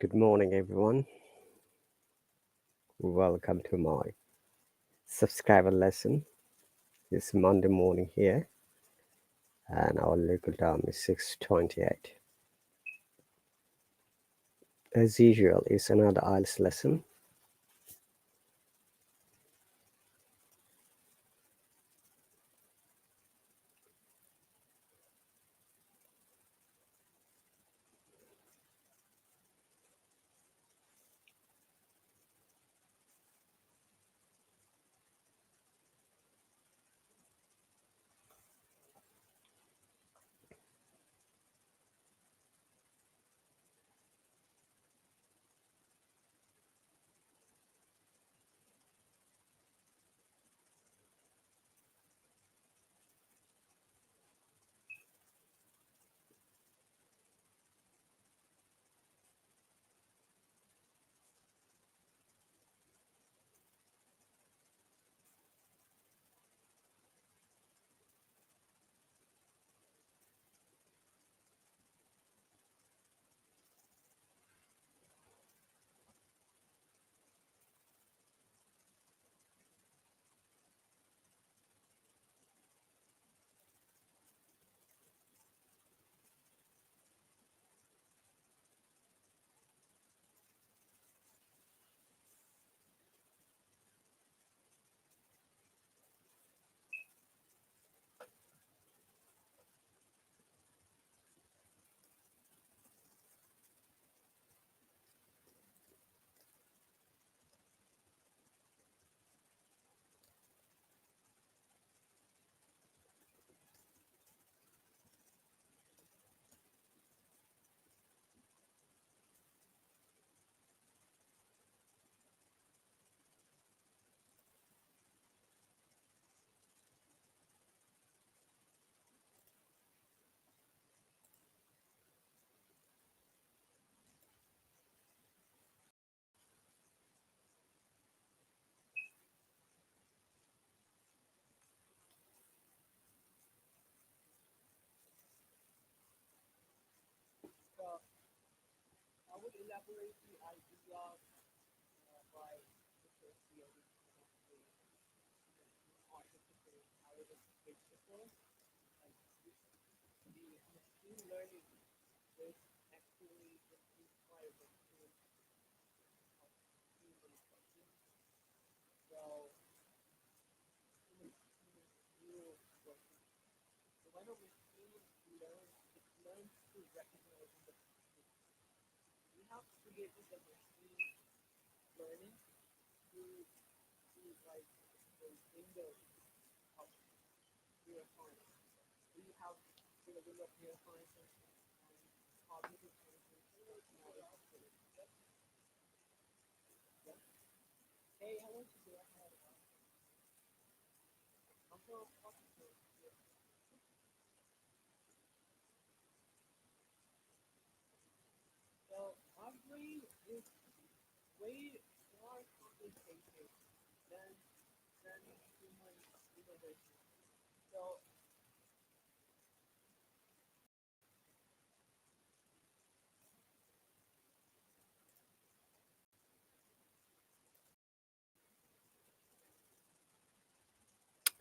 Good morning, everyone. Welcome to my subscriber lesson. It's Monday morning here, and our local time is 6:28. As usual, it's another IELTS lesson.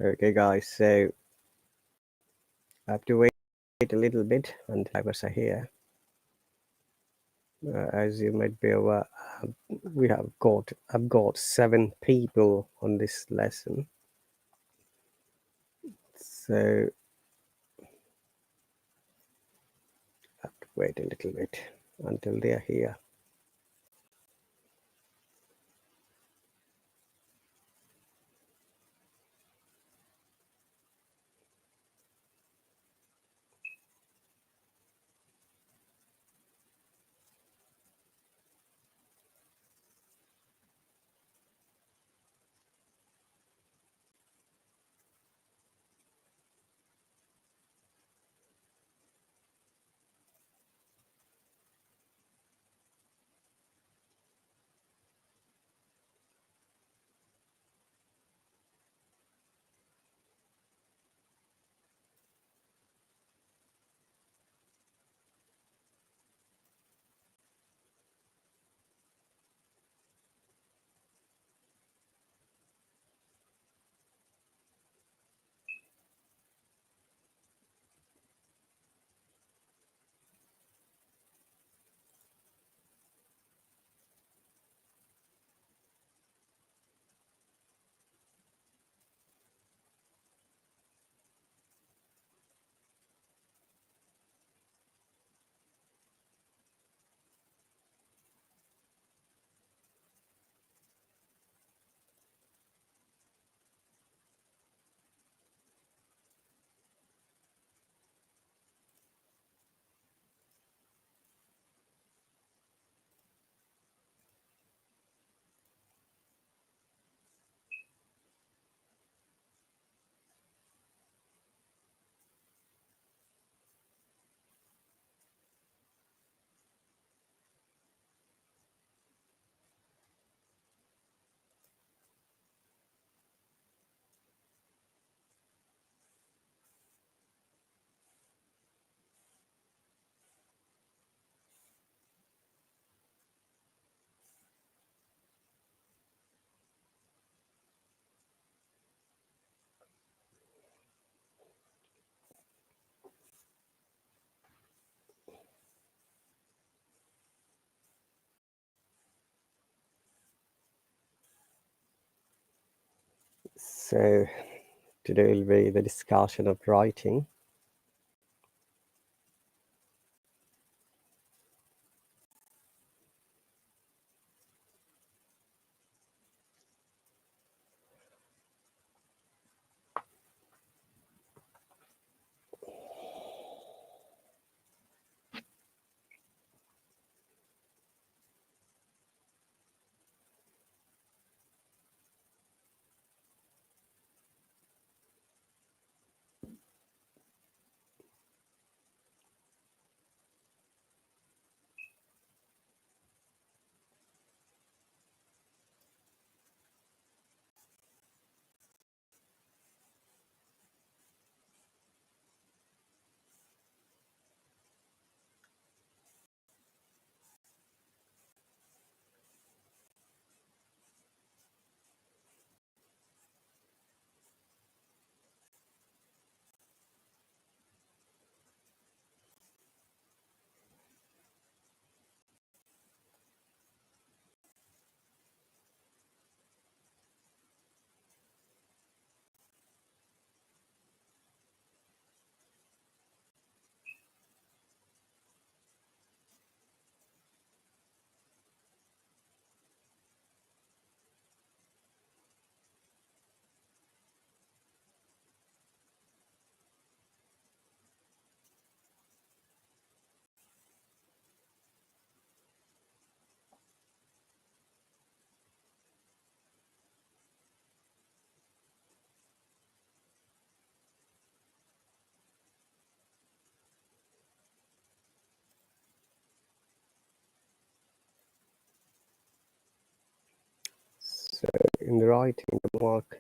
Okay, guys, so I have to wait a little bit until drivers are here. As you might be aware, I've got 7 people on this lesson, so I have to wait a little bit until they are here. So today will be the discussion of writing. So in the writing, the mark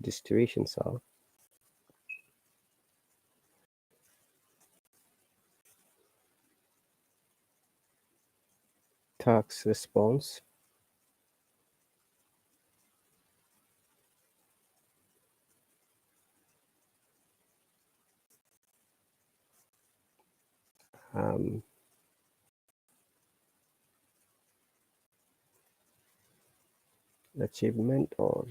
distributions are task response, achievement, or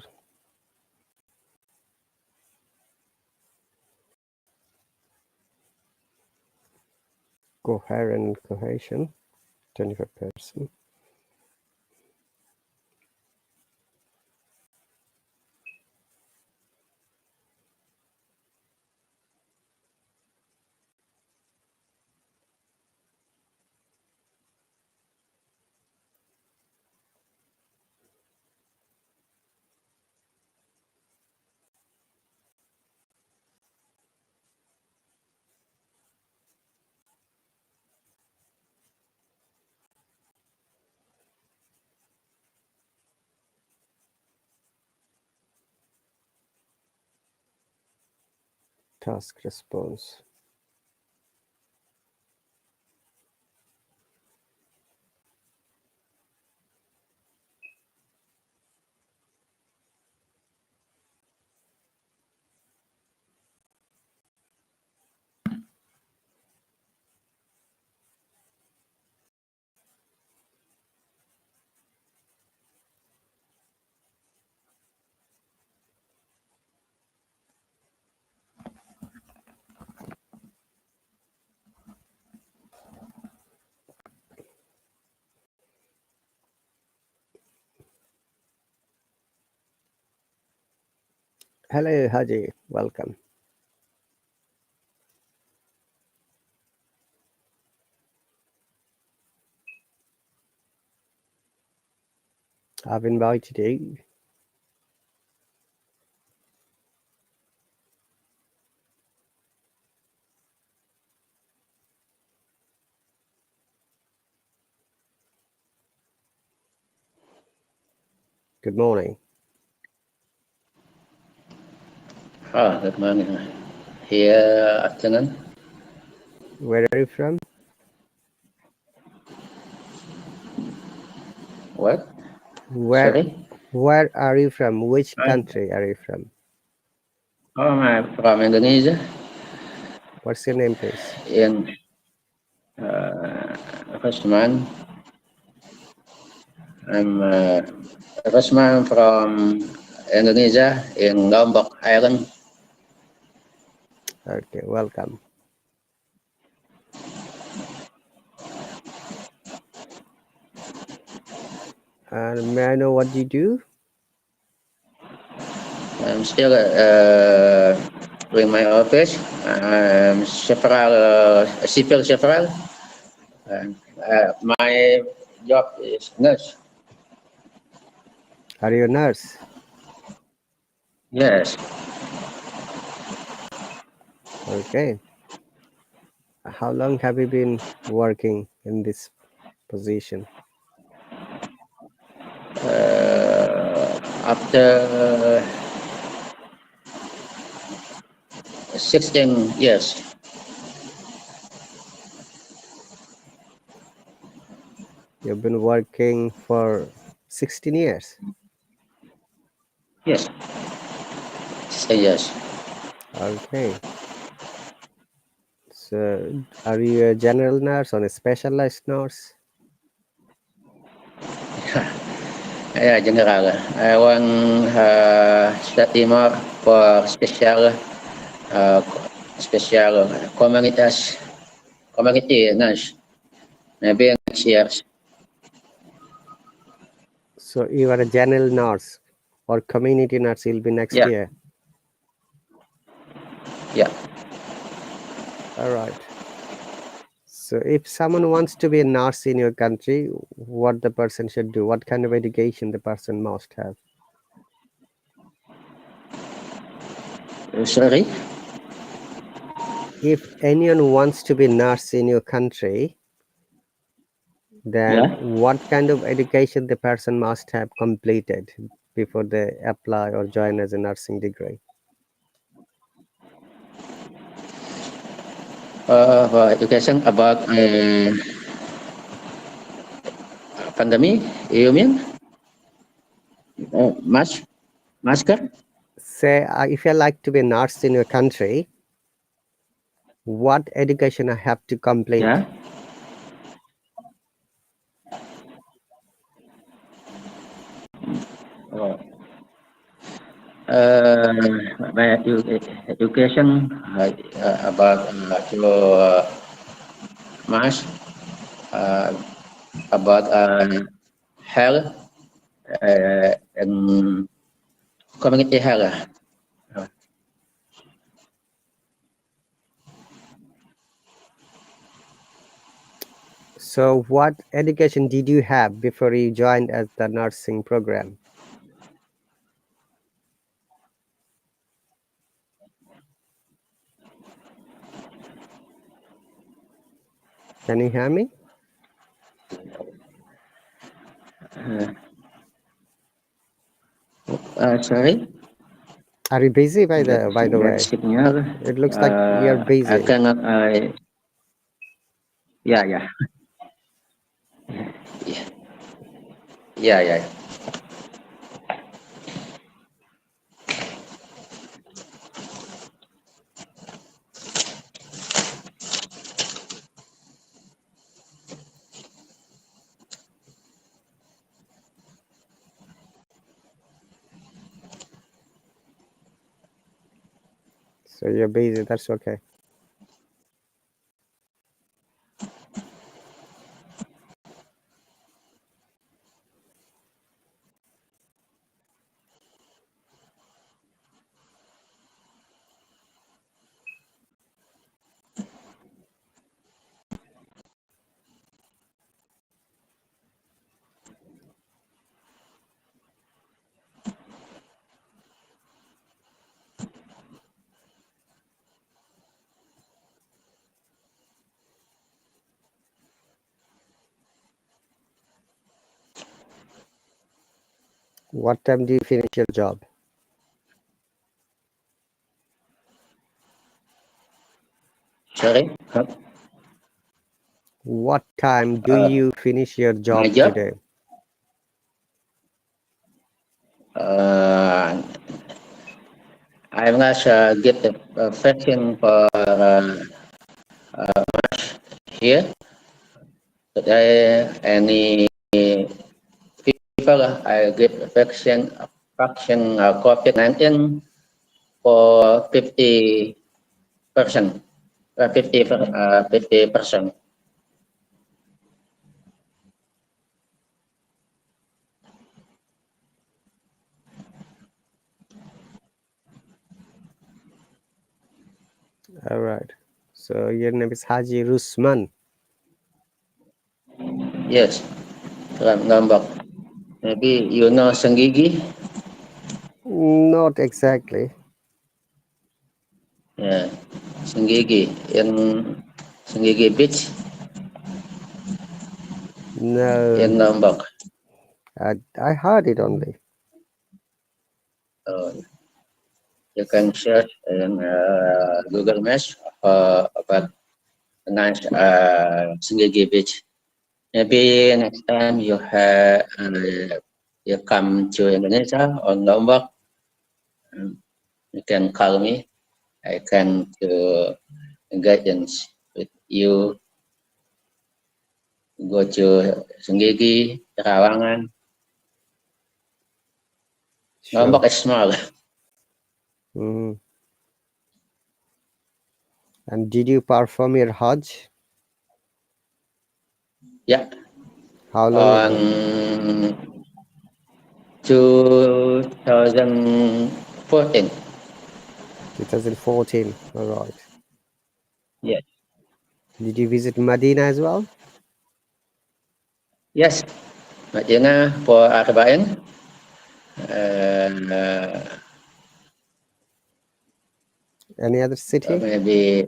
coherent cohesion, 25%. Task response. Hello, Haji. Welcome. I've invited you. Good morning. Good morning. Here, afternoon. Where are you from? What? Where Sorry? Where are you from? Which I'm, country are you from? I'm from Indonesia. What's your name, please? In Rasman. I'm Rasman from Indonesia, in Lombok Island. Okay, welcome. And may I know what you do? I'm still in my office. I'm civil several. And, my job is nurse. Are you a nurse? Yes. Okay. How long have you been working in this position? After 16 years. You've been working for 16 years. Yes. 16 years. Okay. So, are you a general nurse or a specialized nurse? Yeah, general. I want study more for uh, special community nurse. Maybe next year. So, you are a general nurse or community nurse will be next Yeah, year. yeah. All right. So, if someone wants to be a nurse in your country, what the person should do? What kind of education the person must have? Sorry? If anyone wants to be a nurse in your country, then Yeah. what kind of education the person must have completed before they apply or join as a nursing degree? For education about pandemic, you mean? Masker? Say, if you like to be a nurse in your country, what education I have to complete? Yeah. Oh. My education about to mass uh, about health and community health. So, what education did you have before you joined as the nursing program? Can you hear me? Sorry, Are you busy by that the that way? signal. It looks like you're I busy. cannot. Yeah, yeah, yeah, yeah. So you're busy, that's okay. What time do you finish your job? Sorry, What time do you finish your my job job. today? Uh, I must get the vaccine for here. Today, any people I get vaccine vaccine COVID-19 for 50%. 50%. All right. So your name is Haji Rusman. Yes, from Lombok. Maybe you know Senggigi? Not exactly. Yeah, Senggigi in Senggigi Beach in No, Lombok. I heard it only. Uh, you can search in Google Maps about nice Senggigi Beach. Maybe next time you come to Indonesia or Lombok, you can call me. I can guidance with you go to Senggigi, Terawangan. Sure. Lombok is small. Mm. And did you perform your Hajj? Yeah, How long ago? on 2014. 2014. All right. Yes. Did you visit Medina as well? Yes, Medina for Arba'in. Uh, Any other city? maybe,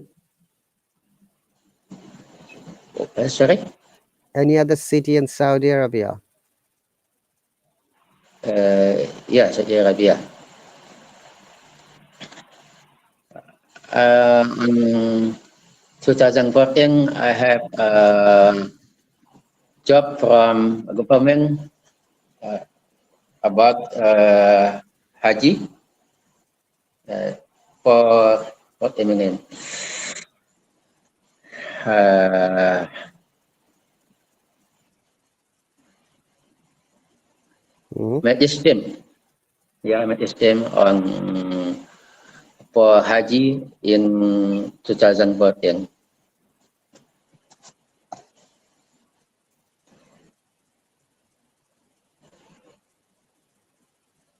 sorry? Any other city in Saudi Arabia? Yeah, Saudi Arabia. In 2014, I have a job from government uh, about Haji uh, for what I mean, uh, Mhm. medicine. Yeah, medicine on for Haji in 2014.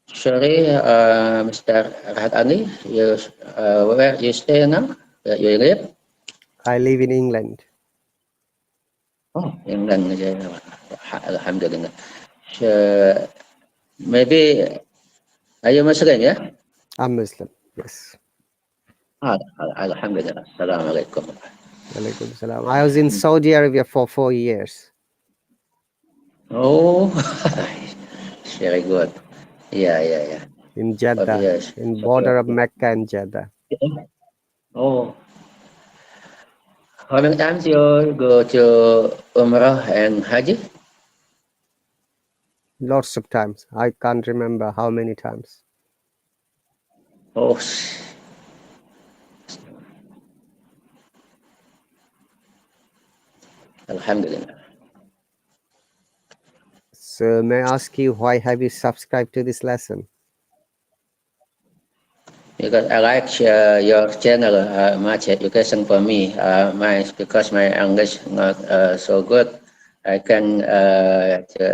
Sorry, Mr. RahatAli, where you stay now? Where you live? I live in England. Oh, England. Yeah. Alhamdulillah. So, maybe are you Muslim? Yeah. I'm Muslim. Yes. Alhamdulillah. Assalamualaikum. Alaikum salam. I was in Saudi Arabia for 4 years. Oh, very good. Yeah, yeah, yeah. In 5 Jeddah, years. in Saudi border of Arabia. Mecca and Jeddah. Oh, how many times you go to Umrah and Haji? Lots of times. I can't remember how many times. Oh, Alhamdulillah. So may I ask you, why have you subscribed to this lesson? Because I like your channel much education for me. Because my English not so good, I can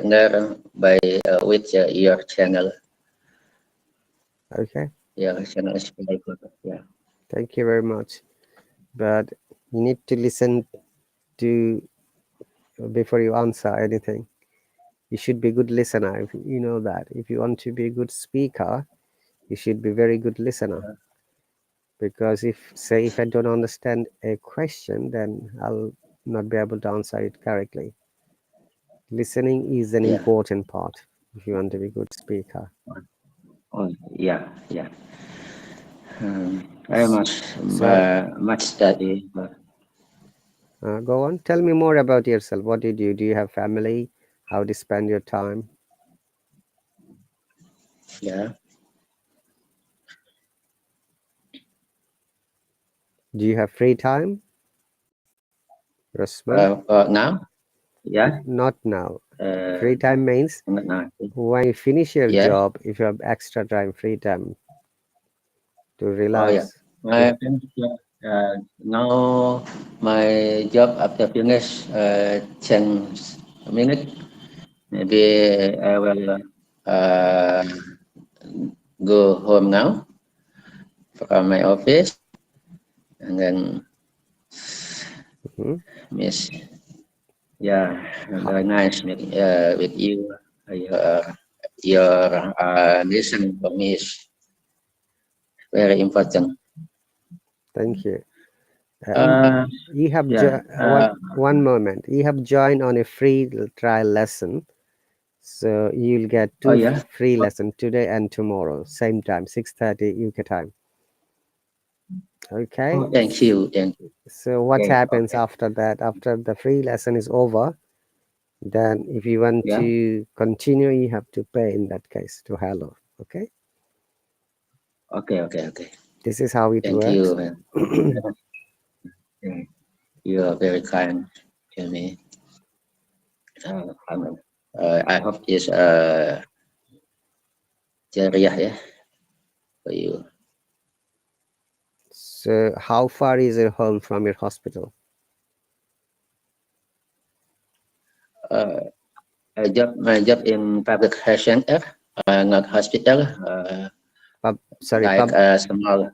learn by with your channel. Okay. Your channel is very good. Yeah. Thank you very much. But you need to listen to before you answer anything. You should be a good listener. If you know that. If you want to be a good speaker, you should be a very good listener. Because if I don't understand a question, then I'll not be able to answer it correctly. Listening is an Yeah. important part if you want to be a good speaker. Oh, yeah, yeah. I must So much study. go on, tell me more about yourself. What did you do? You have family? How do you spend your time? Yeah. Do you have free time, Rasman? Now, yeah. Not now. Free time means when you finish your Yeah. job, if you have extra time, free time to Oh yeah. relax. I finished, now my job after finish 10 minutes. Maybe I will go home now from my office and then Mhm. miss. Yeah, Ho- very nice meeting with you. Your listen for me is very important. Thank you. Uh, You have yeah. one moment. You have joined on a free trial lesson, so you'll get Oh two yeah. free lesson today and tomorrow, same time, 6:30 UK time. Oh, Okay. thank you. Thank you. So what Okay. happens Okay. after that? After the free lesson is over, then if you want Yeah. to continue, you have to pay in that case to Hello. Okay. Okay. Okay. Okay. This is how it Thank works. you. Yeah, you are very kind to me. I hope it's ceria yeah for you. So how far is your home from your hospital? Uh, my job in public health center, not hospital. Sorry, Like a small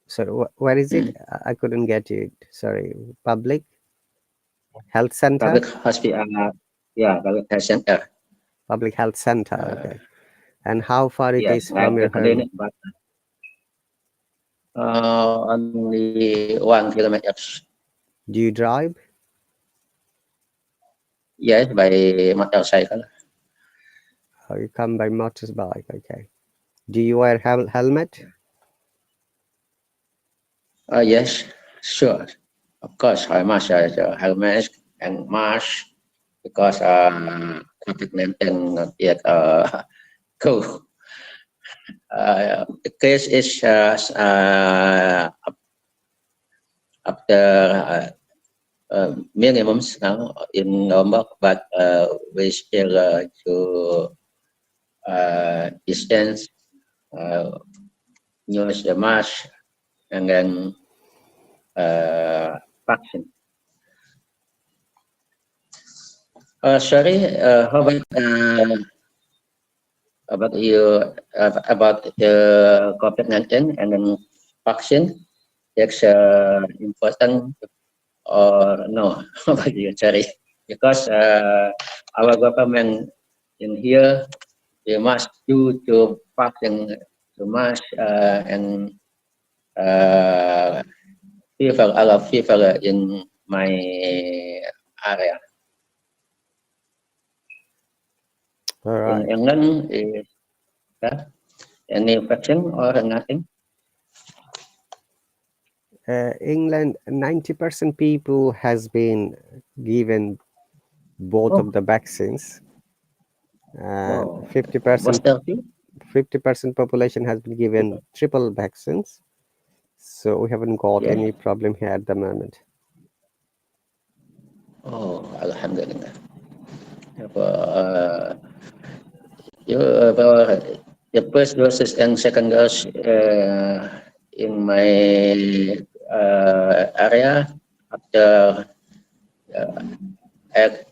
sorry, where is it? mm, I couldn't get it. Sorry, public health center. public hospital. Yeah, public health center. Public health center. Uh, Okay. And how far it yeah, is like from a your home? clinic, but only 1 kilometers. Do you drive? Yes, by motorcycle. Or you come by motorbike? Okay. Do you wear helmet? Yes, sure. Of course, I must helmet and mask because COVID-19 not yet go. The case is after minimums now in Lombok, but we still to distance, uh, use the mask, and then vaccine. Sorry, how about you about the COVID-19 and then vaccine? That's important or no? How about you? Sorry, because our government in here we must do to vaccine to mask and uh, people, a lot of people in my area. All In right. England, is that any vaccine or nothing? England, 90% people has been given both of Oh, the vaccines, and oh, 50% booster too? 50% population has been given triple vaccines. So we haven't got Yes. any problem here at the moment. Oh, alhamdulillah. Uh, the first doses and second dose in my area after uh, at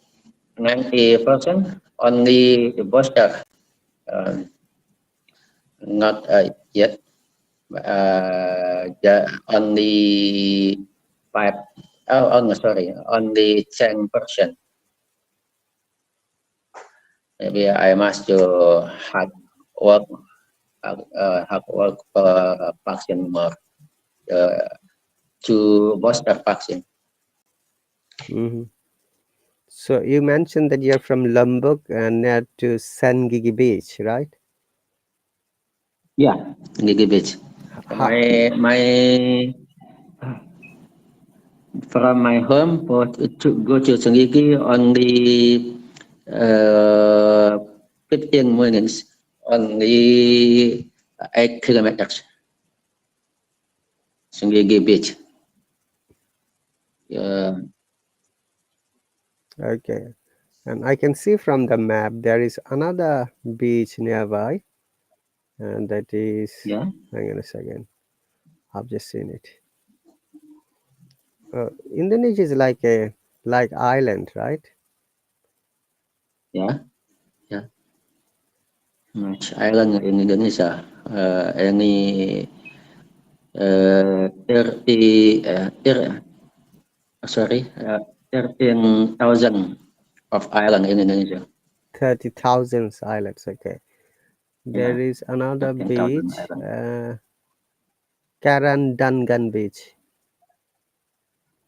90% only the booster, uh, not yet. Only five. Oh, no, sorry, only 10%. Maybe I must do hard work, hard work for vaccine more uh, to booster vaccine. Hmm. So you mentioned that you're from Lombok and near to Sangigi Beach, right? Yeah, Gigi Beach. How, My from my home for to go to Sungigi only 15 minutes, only 8 kilometers. Sungigi Beach. Yeah. okay. And I can see from the map there is another beach nearby, and that is, Yeah, hang on a second, I've just seen it. Indonesia is like island, right? yeah, yeah. Much island in Indonesia. Any 30, sorry, 13,000 of island in Indonesia. 30,000 islands. Okay. Yeah, There is another 13,000 beach, island. Karandangan Beach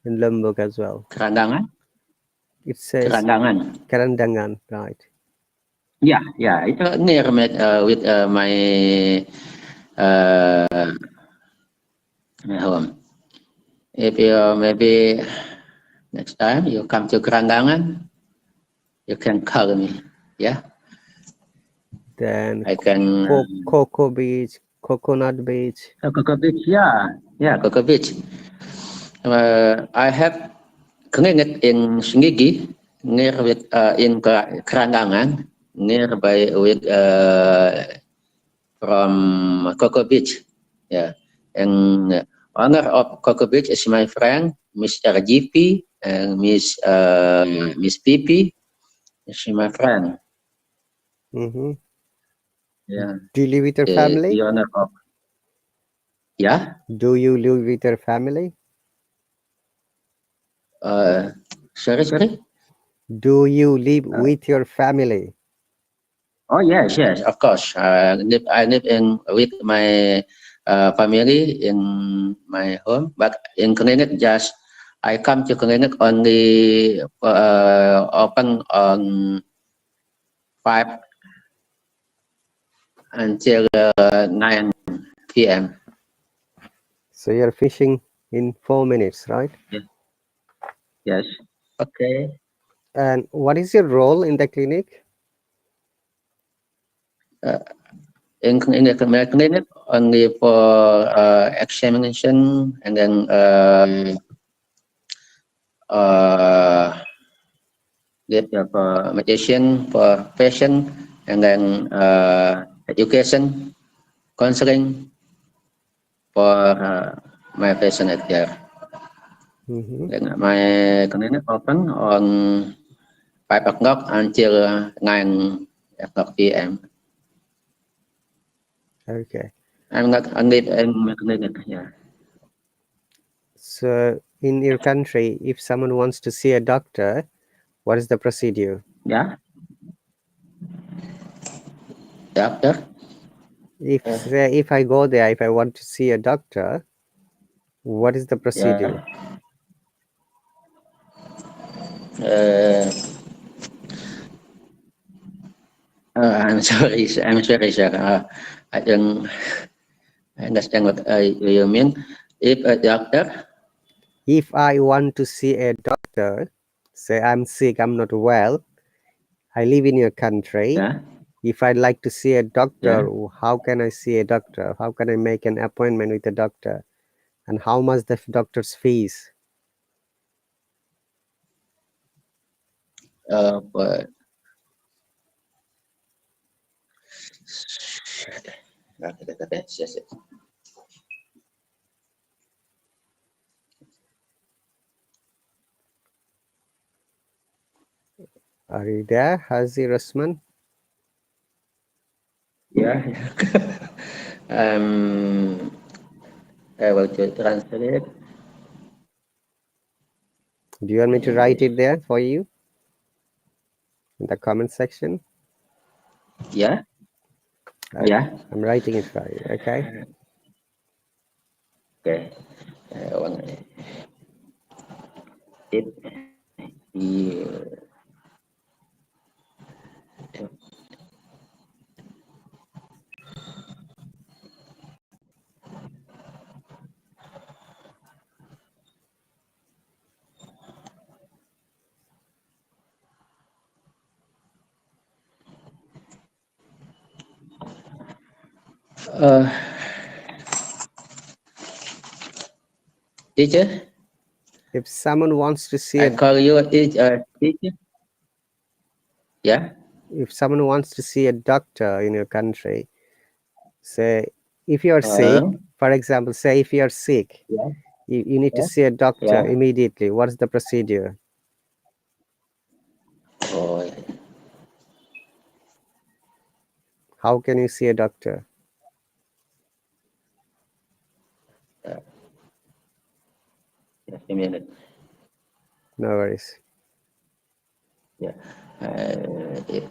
in Lombok as well. Kerandangan, It says Kerandangan. Karandangan, right? Yeah, yeah. Itu near with my uh, my home. If you maybe next time you come to Kerandangan, you can call me. Yeah, Then I can. Coco Beach, Coconut Beach. Coco Beach. Yeah, yeah, Coco Beach. I have clinic in Singigi, near with in Kerandangan, nearby with from Coco Beach. Yeah, and owner of Coco Beach is my friend, Mr. GP and Miss PP. She's my friend. Mm-hmm. Yeah, Do you live with your the family? owner of. Yeah. Do you live with your family? Uh, sorry. Do you live Uh, with your family? oh yes, yes, of course. I live in with my family in my home, but in clinic just I come to clinic only open on 5 until 9 p.m. So you're fishing in 4 minutes, right? Yes. Yes. Okay. And what is your role in the clinic? Uh, in the clinic only for examination and then give for medication for patient and then education counseling for my patient at there. Mm-hmm. Then my clinic open on 5 o'clock until 9 o'clock p.m. Okay. I'm not only in my clinic. Yeah. So in your country, if someone wants to see a doctor, what is the procedure? Yeah. Doctor. If I go there, if I want to see a doctor, what is the Yeah. procedure? Uh, I'm sorry. I'm sorry, sir. I don't understand what you mean. If a doctor. If I want to see a doctor, say I'm sick, I'm not well, I live in your country. Yeah. If I'd like to see a doctor, Yeah. how can I see a doctor? How can I make an appointment with a doctor? And how much the doctor's fees? But yes, yes. Are you there, Hazi Rasman? Yeah. um, I will to translate Do you want me in to write English. it there for you in the comment section? Yeah. Okay, Yeah. I'm writing it for you. Okay. Okay. One it you uh, teacher. If someone wants to see I a call you teacher. Yeah. If someone wants to see a doctor in your country, say if you are sick, Uh, for example, say if you are sick, yeah. you need to Yeah. see a doctor Yeah. immediately. What's the procedure? Oh, How can you see a doctor? yeah. Just a minute. No worries. Yeah. It,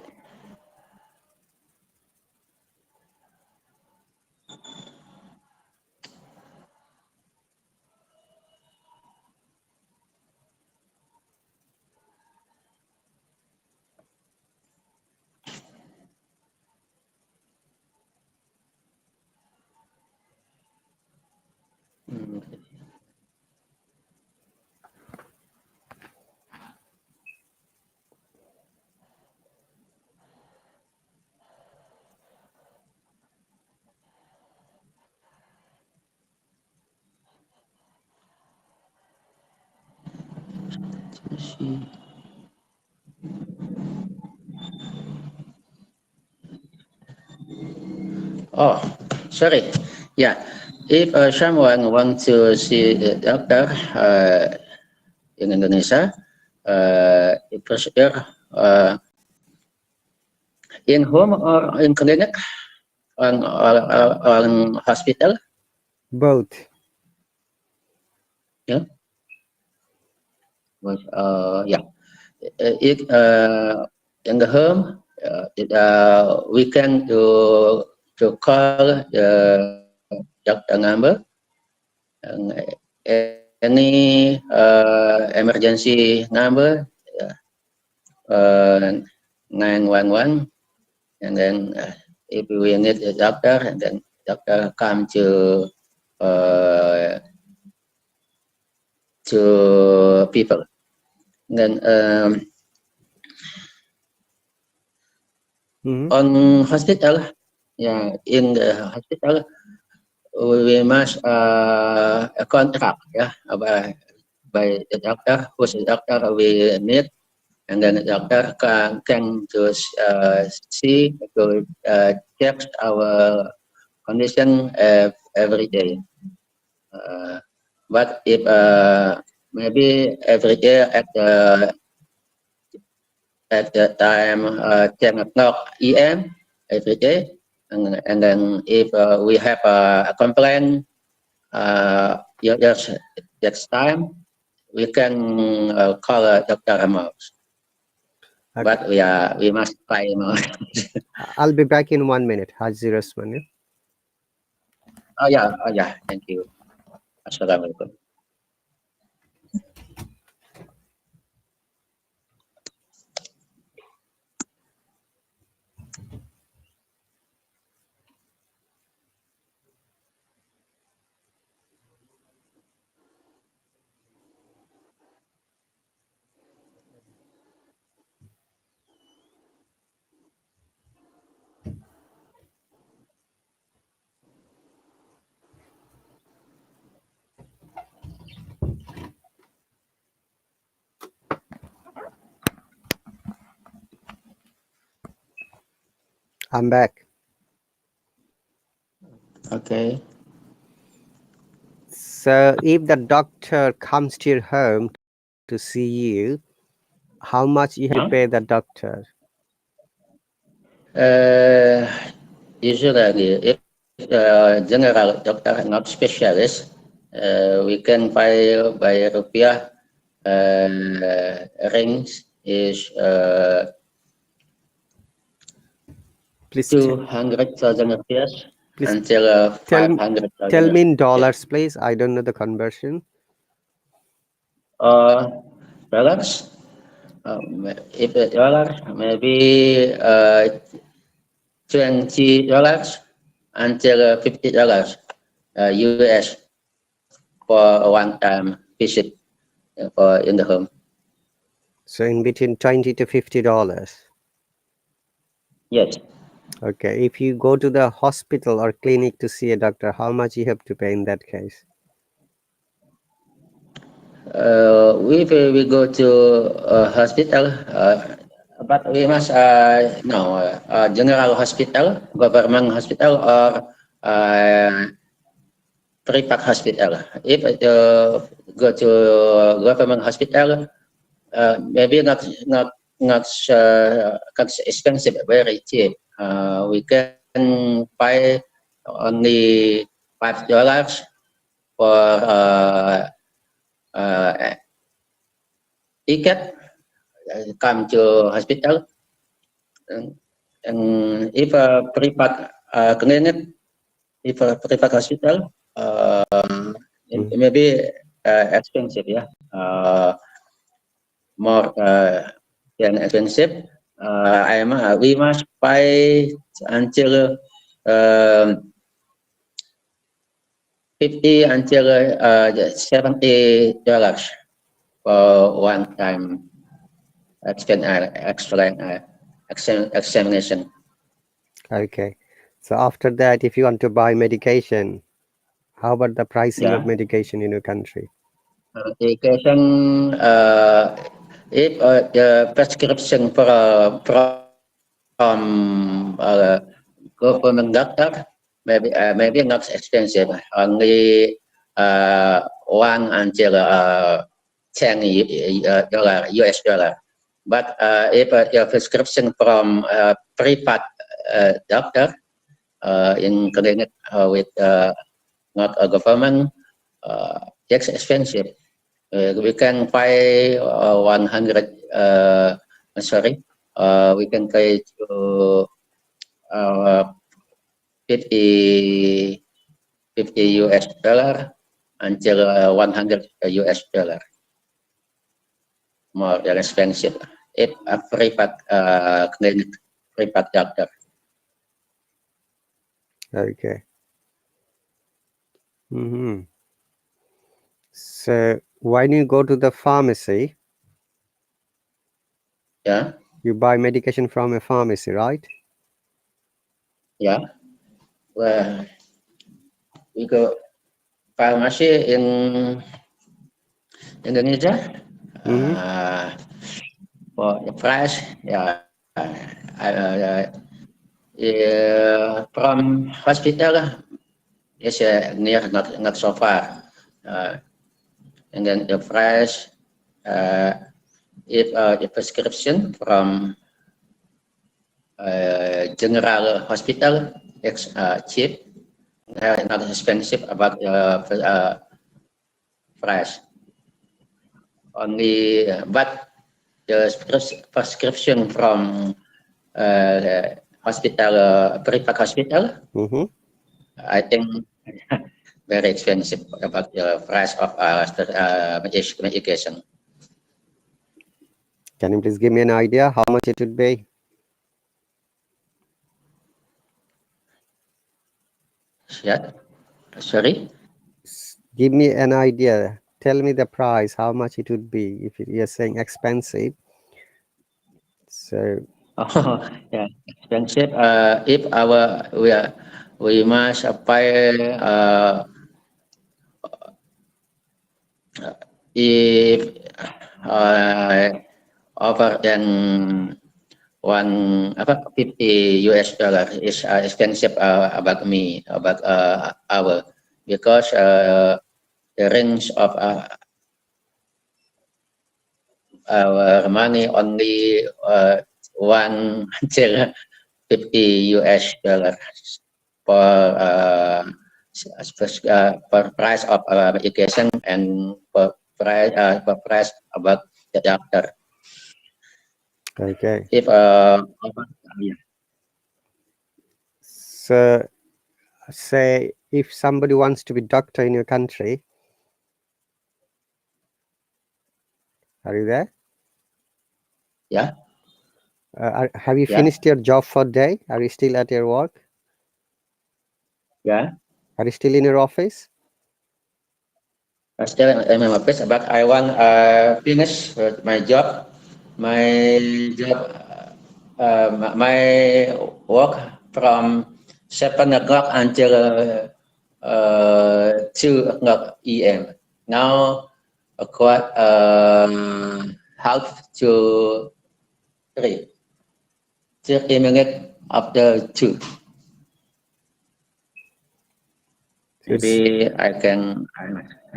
mm, let's see. Oh, sorry. Yeah. If someone wants to see the doctor in Indonesia, the procedure in home or in clinic or hospital. Both. Yeah. Yeah. It in the home, we can to call the doctor number and any emergency number, uh, 911, and then if we need a doctor, and then doctor come uh, to people. Then Hmm. on hospital, yeah, in the hospital we must a contract, yeah, by the doctor, who's the doctor we need, and then the doctor can to see to check our condition every day. Uh, but if maybe every day at the time 10 o'clock EM every day, and then if we have a complaint, just that's time we can call Dr. Ramos, Okay. but we must pay more. I'll be back in 1 minute. Haji Rasman. Yeah? Oh yeah, thank you. Assalamualaikum. I'm back. Okay. So if the doctor comes to your home to see you, how much you have to Huh? pay the doctor? Uh, Usually, if general doctor not specialist, we can pay by rupiah. Range is Please, 200,000 rupiah please until tell 500,000 tell me in rupiah. dollars, please. I don't know the conversion. Dollars. If the dollar, maybe $20 until $50 US for a one-time visit for in the home. So in between $20 to $50. Yes. Okay. If you go to the hospital or clinic to see a doctor, how much you have to pay in that case? If we go to a hospital, But we must know general hospital, government hospital, or private hospital. If go to government hospital, maybe not expensive, very cheap. We can pay only $5 for ticket come to hospital. And if a private clinic, if a private hospital, it may be expensive, yeah, more than expensive. We must pay until 50 until $70 for one time examination. Okay. So after that, if you want to buy medication, how about the pricing of Yeah, medication in your country? medication. If the prescription from government doctor, maybe not expensive. Only one until $10 US dollar. But if your prescription from private doctor in clinic with not a government, it's expensive. We can pay 100. Sorry, we can pay to 50 US dollar until 100 US dollar. More than expensive. If a private clinic, private doctor. Okay. So when you go to the pharmacy, Yeah, you buy medication from a pharmacy, right? yeah. Well, we go pharmacy in Indonesia. For the price, yeah. From hospital is near, not so far. And then the price, if the prescription from general hospital, it's cheap, not expensive about price. Only, but the prescription from hospital, private hospital, I think very expensive about the price of medication. Can you please give me an idea how much it would be? Yeah, sorry. Give me an idea. Tell me the price, how much it would be if you're saying expensive. So, Oh, yeah, expensive. If we must pay if over than 50 US dollar is expensive about our, because the range of our money only one until 50 US dollar for price of education and for price about the doctor. okay. If So, say if somebody wants to be doctor in your country, are you there? yeah, Have you yeah, finished your job for day? Are you still at your work? yeah. Are you still in your office? Still in my office, but I want finish my job. My job, my work from 7 o'clock until 2 o'clock EM. Now, quite half to 3. 30 minutes after 2. Maybe I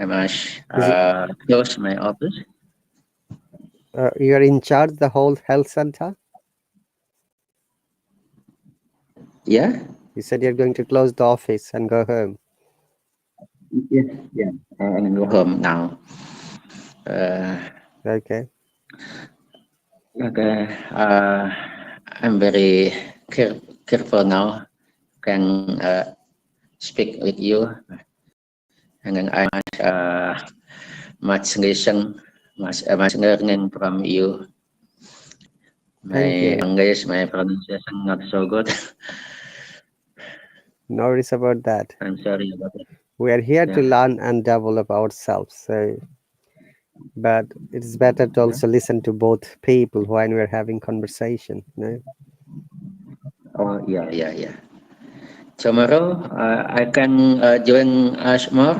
must is it, close my office. you are in charge the whole health center? Yeah? You said you're going to close the office and go home. Yes, yeah. I'm go home now. Uh, Okay. okay. I'm very careful now. Can speak with you, and then I much listen, much learning from you. Thank My you. English, my pronunciation not so good. No worries about that. I'm sorry about it. We are here to Yeah, learn and develop ourselves. So, but it's better to yeah. also listen to both people when we're having conversation. You know? Oh, yeah, yeah, yeah. Tomorrow, I can join us more.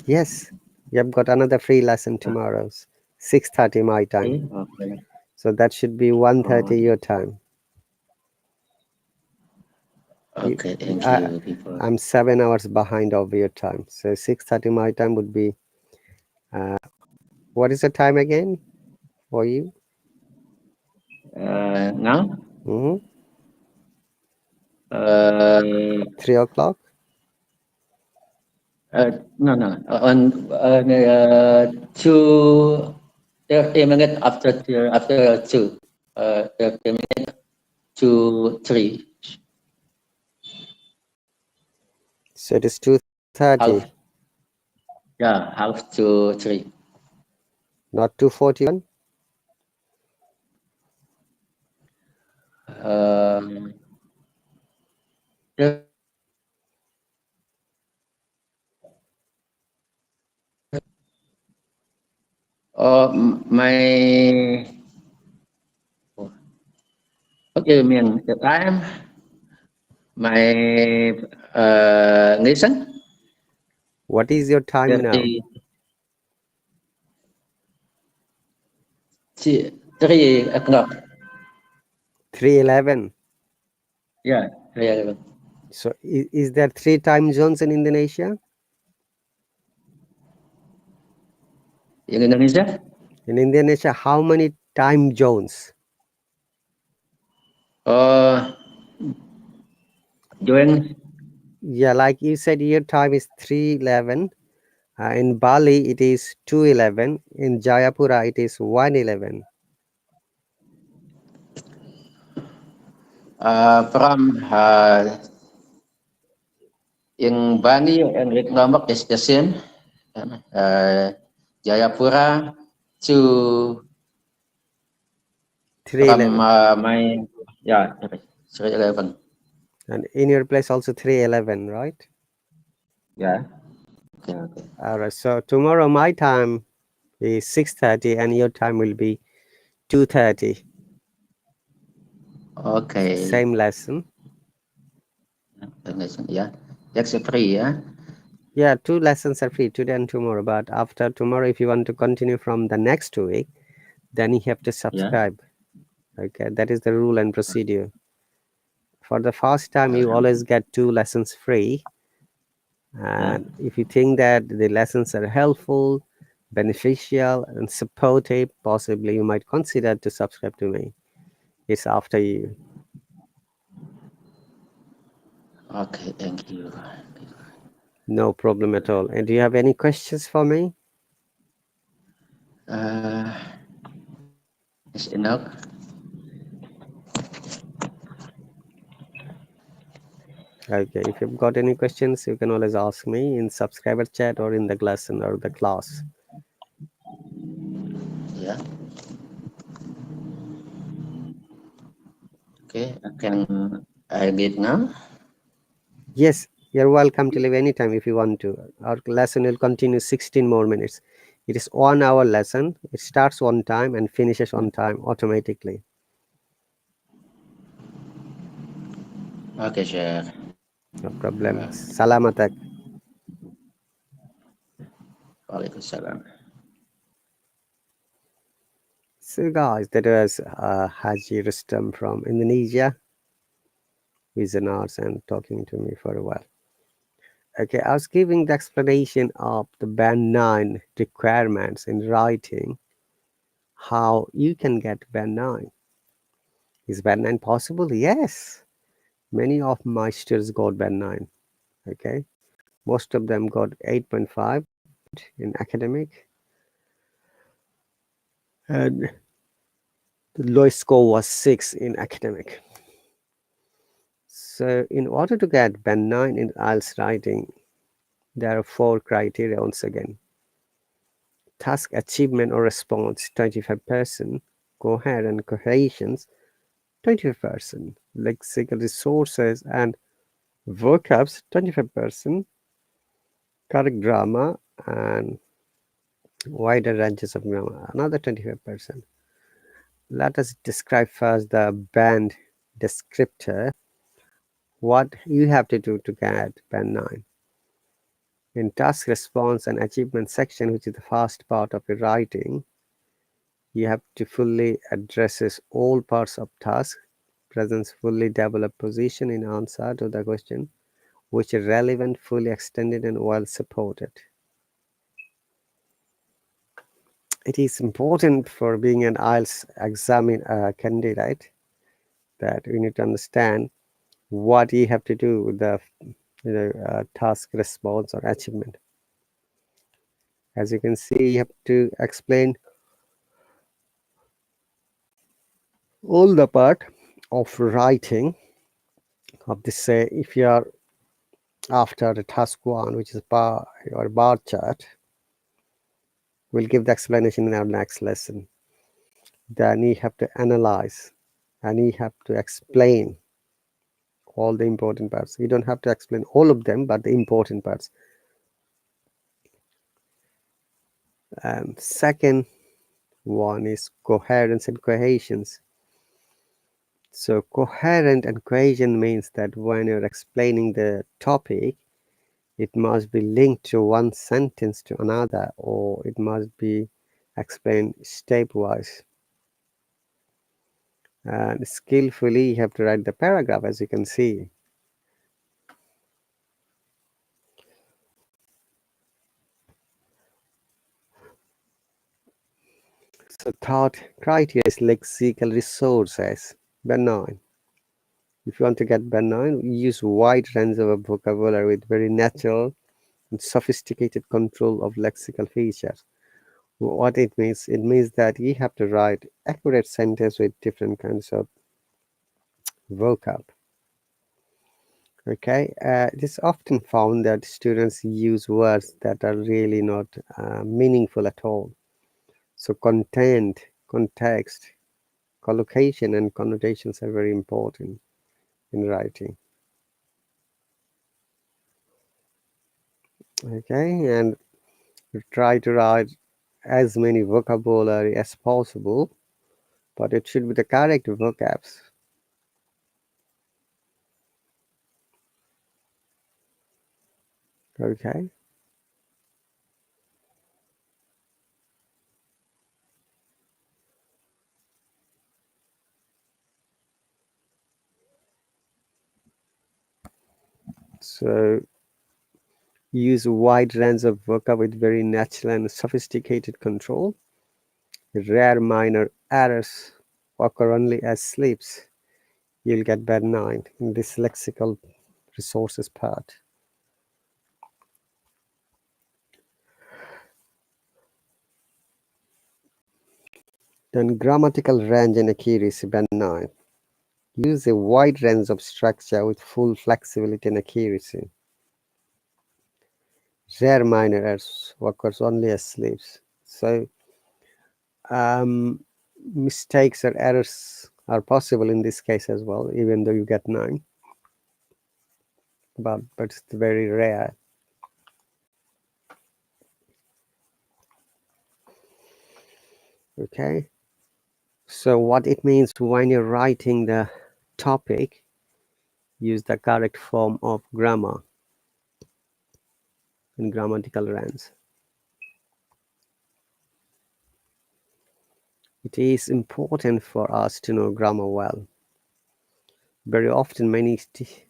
Yes, you've got another free lesson tomorrow, 6:30 my time. Okay, okay. So that should be Oh, 1:30 your time. You, okay. Thank I, you, people. I'm 7 hours behind of your time. So 6:30 my time would be. What is the time again for you? Now, Hmm. uh, 3 o'clock. no, no. On 2:30 minutes after 2. 30 minutes to 3. So it is 2:30, Half, yeah, half to 3. not 2:41. Um, the- my, what do you mean? The time? My listen? What is your time now? 30, 3 o'clock. 3:11. Yeah, 3 o'clock. So is there three time zones in Indonesia? In Indonesia? In Indonesia, how many time zones? Uh, during, Yeah, like you said, your time is 3:11. In Bali, it is 2:11. In Jayapura, it is 1:11. from in Bali and Lombok is the same. Uh, Jayapura to from 3:11. my, yeah, 3:11. And in your place also 3:11, right? Yeah. Okay, okay. All right. So tomorrow my time is 6:30 and your time will be 2:30. Okay. Same lesson. Yeah. That's a free, yeah. Yeah, two lessons are free today and tomorrow. But after tomorrow, if you want to continue from the next week, then you have to Yeah. subscribe. Okay, that is the rule and procedure. For the first time, you always get two lessons free. Yeah. And if you think that the lessons are helpful, beneficial, and supportive, possibly you might consider to subscribe to me. It's after you. Okay, thank you. No problem at all. And do you have any questions for me? Uh, is enough. Okay, if you've got any questions, you can always ask me in subscriber chat or in the lesson or the class. Yeah. Okay, I can I read now. Yes, you're welcome to leave anytime if you want to. Our lesson will continue 16 more minutes. It is 1 hour lesson. It starts on time and finishes on time automatically. Okay, sure. No problem. Salamatak. Waalaikumsalam. So guys, that was Haji Rustam from Indonesia, who is an arts and talking to me for a while. Okay, I was giving the explanation of the Band 9 requirements in writing, how you can get Band 9. Is Band 9 possible? Yes. Many of my students got Band 9. Okay, most of them got 8.5 in academic, and the lowest score was 6 in academic. So in order to get Band 9 in IELTS writing, there are 4 criteria once again. Task achievement or response, 25%. Coherent cohesions, 25%. Lexical resources and vocabs, 25%. Correct grammar and wider ranges of grammar, another 25%. Let us describe first the band descriptor. What you have to do to get band 9. In task response and achievement section, which is the first part of your writing, you have to fully addresses all parts of task, presents fully developed position in answer to the question, which is relevant, fully extended and well supported. It is important for being an IELTS candidate that we need to understand what you have to do with the task response or achievement. As you can see, you have to explain all the part of writing of this. Say if you are after the task 1, which is bar or bar chart, we'll give the explanation in our next lesson. Then you have to analyze and you have to explain all the important parts. You don't have to explain all of them, but the important parts. Second one is coherence and cohesions. So coherent and cohesion means that when you're explaining the topic, it must be linked to one sentence to another, or it must be explained stepwise. And skillfully, you have to write the paragraph, as you can see. So third criteria is lexical resources. Band 9. If you want to get band 9, use wide range of vocabulary with very natural and sophisticated control of lexical features. What it means that you have to write accurate sentences with different kinds of vocab. Okay, it is often found that students use words that are really not meaningful at all. So content, context, collocation and connotations are very important in writing. Okay, and try to write as many vocabulary as possible, but it should be the correct vocabs. Okay, so use a wide range of vocab with very natural and sophisticated control. Rare minor errors occur only as slips. You'll get band 9 in this lexical resources part. Then grammatical range and accuracy, band 9. Use a wide range of structure with full flexibility and accuracy. Rare minor errors occurs only as slips. So mistakes or errors are possible in this case as well, even though you get 9. But it's very rare. Okay, so what it means when you're writing the topic, use the correct form of grammar and grammatical range. It is important for us to know grammar well. Very often, many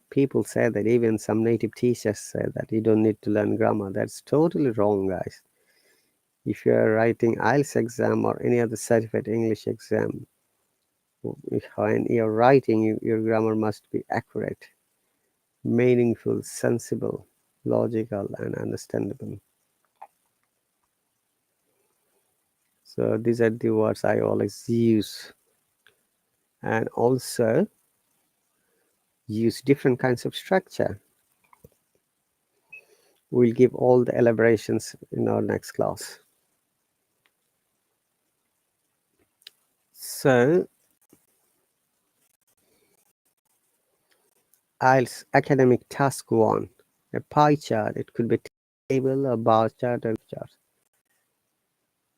people say that, even some native teachers say that you don't need to learn grammar. That's totally wrong, guys. If you are writing IELTS exam or any other certified English exam, when you're writing, your grammar must be accurate, meaningful, sensible, logical, and understandable. So these are the words I always use. And also use different kinds of structure. We'll give all the elaborations in our next class. So IELTS academic task 1, a pie chart. It could be table, a bar chart, or chart.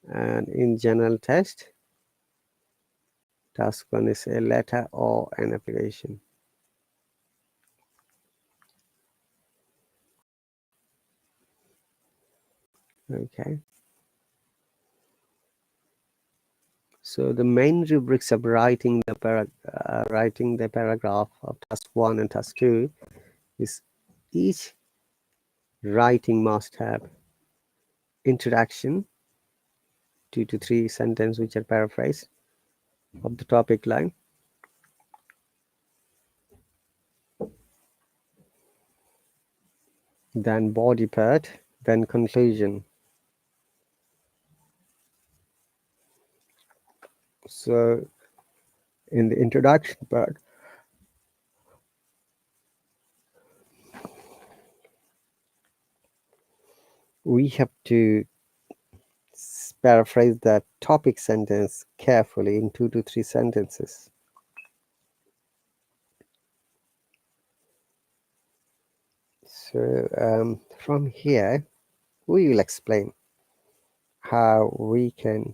And in general test, task 1 is a letter or an application. Okay. So the main rubrics of writing the paragraph of task 1 and task 2 is each writing must have introduction, 2 to 3 sentences which are paraphrased of the topic line. Then body part, then conclusion. So in the introduction part, we have to paraphrase that topic sentence carefully in 2 to 3 sentences. So from here, we will explain how we can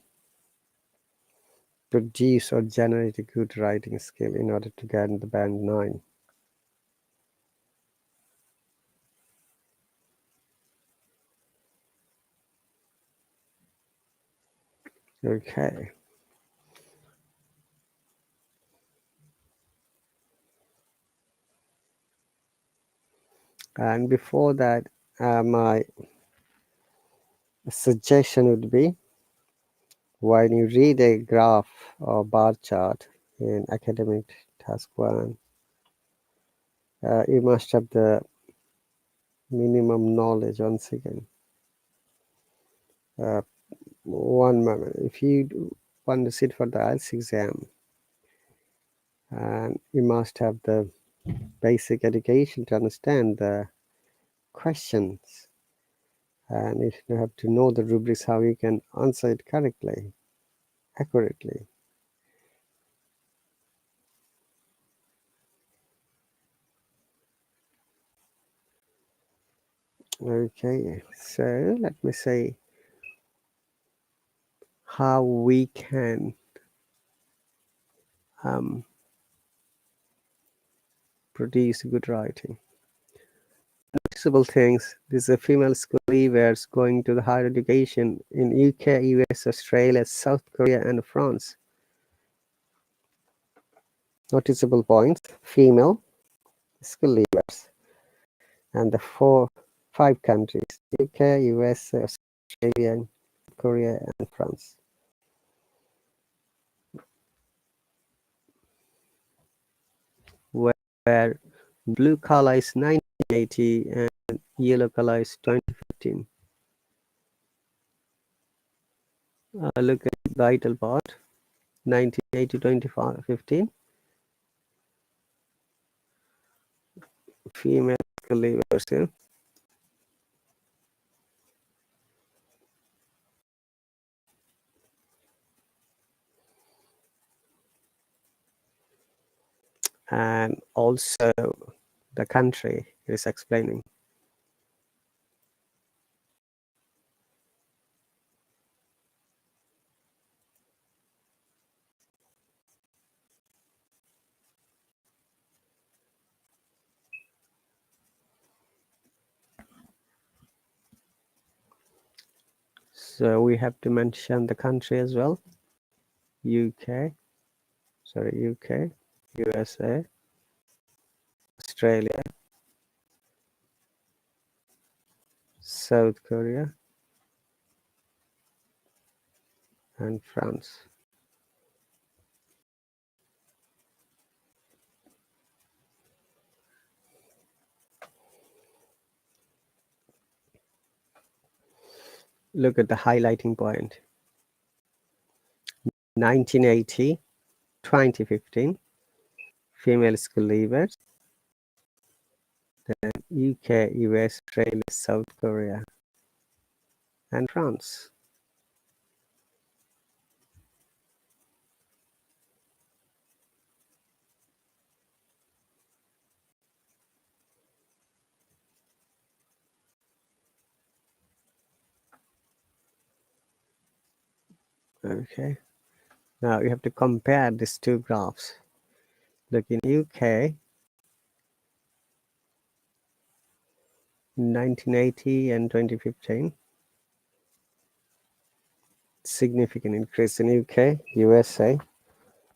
produce or generate a good writing skill in order to get the band 9. Okay. And before that, my suggestion would be, when you read a graph or bar chart in academic task 1, you must have the minimum knowledge. Once again, one moment. If you want to sit for the IELTS exam, and you must have the basic education to understand the questions, and you have to know the rubrics, how you can answer it correctly, accurately. Okay, so let me say how we can produce good writing. Noticeable things: this is a female school leavers going to the higher education in UK, US, Australia, South Korea, and France. Noticeable points: female school leavers, and the 5 countries: UK, US, Australia, Korea, and France. Where blue color is 1980 and yellow color is 2015. Look at the title part, 1980 to 2015. Female leavers here. And also the country is explaining. So we have to mention the country as well. UK, UK, USA, Australia, South Korea, and France. Look at the highlighting point. 1980, 2015, female school leavers, then UK, US, Australia, South Korea, and France. Okay, now you have to compare these two graphs. Look, in UK, 1980 and 2015, significant increase in UK, USA,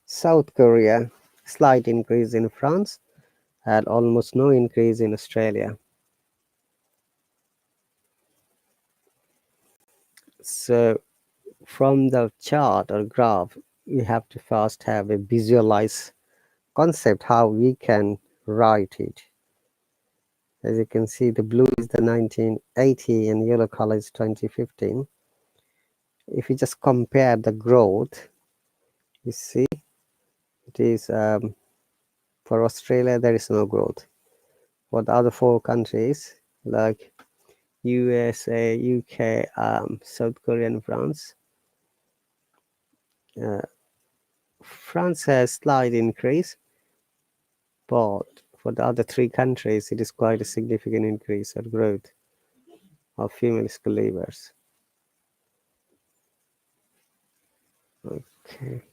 South Korea, slight increase in France, and almost no increase in Australia. So from the chart or graph, we have to first have a visualize concept how we can write it. As you can see, the blue is the 1980 and yellow color is 2015. If you just compare the growth, you see it is for Australia there is no growth. For the other four countries like USA, UK, South Korea, and France, France has slight increase, but for the other three countries, it is quite a significant increase or growth of female school leavers. Okay.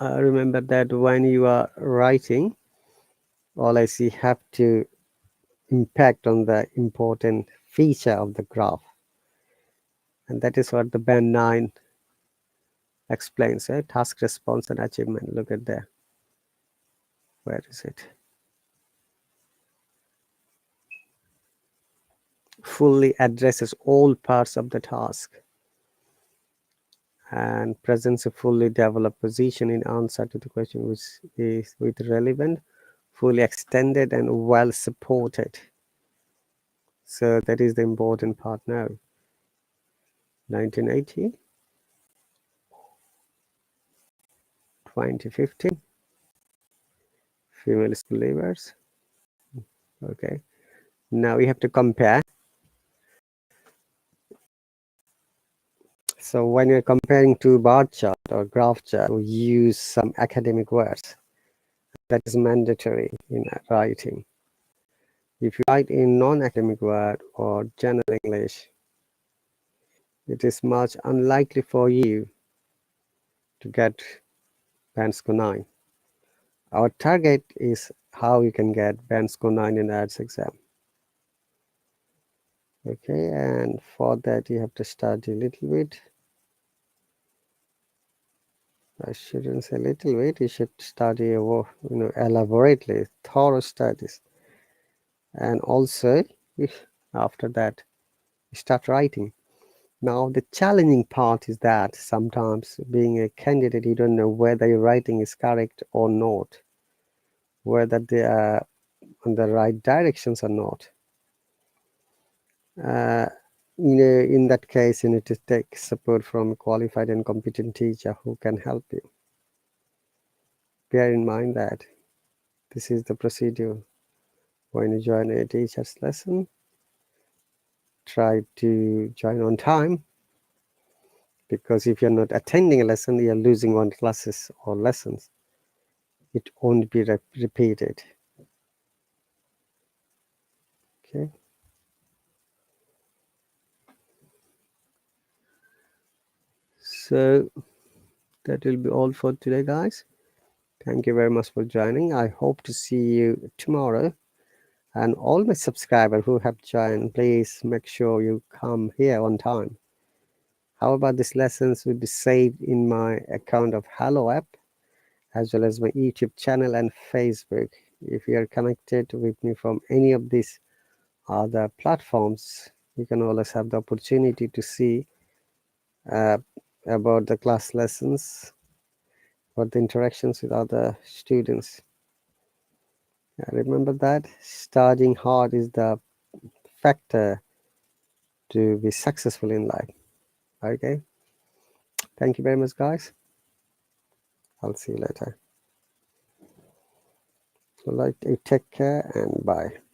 Remember that when you are writing, always you have to impact on the important feature of the graph. And that is what the band 9 explains, right? Task, response, and achievement. Look at there. Where is it? Fully addresses all parts of the task and presents a fully developed position in answer to the question which is with relevant, fully extended, and well supported. So that is the important part now. 1980, 2015, female school leavers. Okay, now we have to compare. So when you're comparing two bar chart or graph chart, we use some academic words. That is mandatory in writing. If you write in non-academic word or general English, it is much unlikely for you to get band score 9. Our target is how you can get band score 9 in IELTS exam. Okay, and for that you have to study a little bit. I shouldn't say little bit, you should study elaborately, thorough studies. And also, after that, you start writing. Now, the challenging part is that sometimes being a candidate, you don't know whether your writing is correct or not, whether they are on the right directions or not. In that case, you need to take support from a qualified and competent teacher who can help you. Bear in mind that this is the procedure. When you join a teacher's lesson, try to join on time, because if you're not attending a lesson, you're losing one classes or lessons. It won't be repeated. Okay. So that will be all for today, guys. Thank you very much for joining. I hope to see you tomorrow. And all my subscribers who have joined, please make sure you come here on time. However, these lessons will be saved in my account of Hallo app, as well as my YouTube channel and Facebook. If you are connected with me from any of these other platforms, you can always have the opportunity to see uh, about the class lessons, about the interactions with other students. Remember that studying hard is the factor to be successful in life. Okay, thank you very much, guys. I'll see you later. So, like, take care and bye.